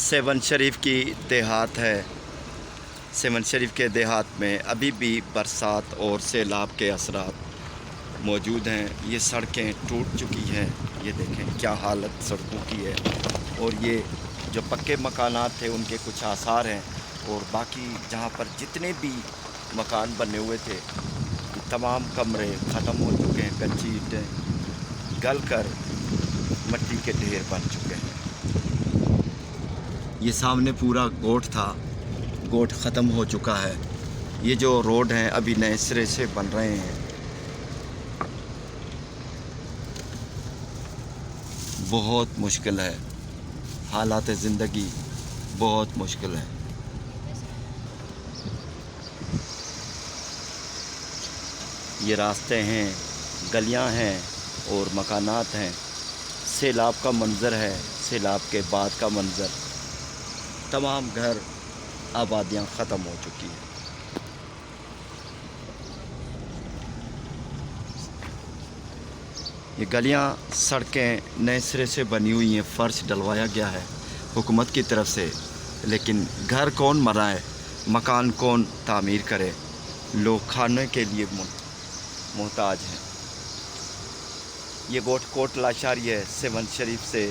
Seven शरीफ की देहात है। सेवन शरीफ के देहात में अभी भी बरसात और सैलाब के असरात मौजूद हैं। ये सड़कें टूट चुकी हैं, ये देखें क्या हालत सड़कों की है। और ये जो पक्के मकानात थे उनके कुछ आसार हैं, और बाकी जहाँ पर जितने भी मकान बने हुए थे तमाम कमरे ख़त्म हो चुके हैं। कच्ची ईंटें गल कर मिट्टी के ढेर बन चुके हैं। ये सामने पूरा गोठ था, गोठ ख़त्म हो चुका है। ये जो रोड हैं अभी नए सिरे से बन रहे हैं। बहुत मुश्किल है, हालात ज़िंदगी बहुत मुश्किल है। ये रास्ते हैं, गलियां हैं और मकानात हैं। सैलाब का मंज़र है, सैलाब के बाद का मंज़र। तमाम घर आबादियां ख़त्म हो चुकी हैं। ये गलियां सड़कें नए सिरे से बनी हुई हैं, फ़र्श डलवाया गया है हुकूमत की तरफ से, लेकिन घर कौन बनाए, मकान कौन तामीर करे। लोग खाने के लिए मोहताज हैं। ये गोठ कोटला शहरी है, सेवन शरीफ से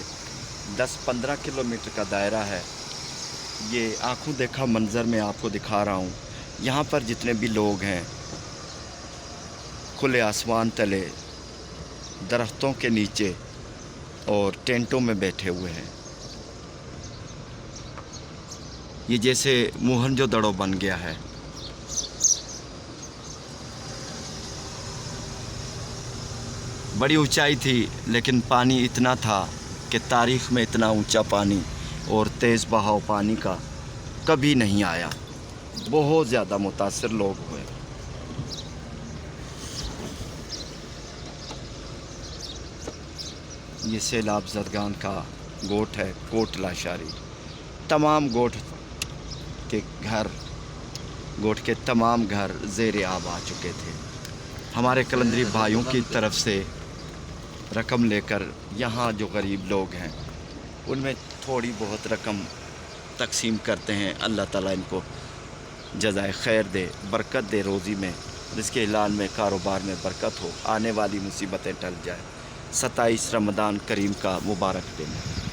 10-15 किलोमीटर का दायरा है। ये आंखों देखा मंज़र मैं आपको दिखा रहा हूँ। यहाँ पर जितने भी लोग हैं खुले आसमान तले, दरख्तों के नीचे और टेंटों में बैठे हुए हैं। ये जैसे मोहनजोदड़ो बन गया है। बड़ी ऊंचाई थी, लेकिन पानी इतना था कि तारीख़ में इतना ऊंचा पानी और तेज़ बहाव पानी का कभी नहीं आया। बहुत ज़्यादा मुतासिर लोग हुए। ये सैलाब ज़दगान का गोठ है कोटला शहरी। तमाम गोठ के तमाम घर ज़ेर आब आ चुके थे। हमारे कलंदरी भाइयों की तरफ से रकम लेकर यहाँ जो गरीब लोग हैं उनमें थोड़ी बहुत रकम तकसीम करते हैं। अल्लाह ताला इनको जज़ाए खैर दे, बरकत दे रोज़ी में, जिसके ऐलान में कारोबार में बरकत हो, आने वाली मुसीबतें टल जाए। 27 रमज़ान करीम का मुबारक दिन है।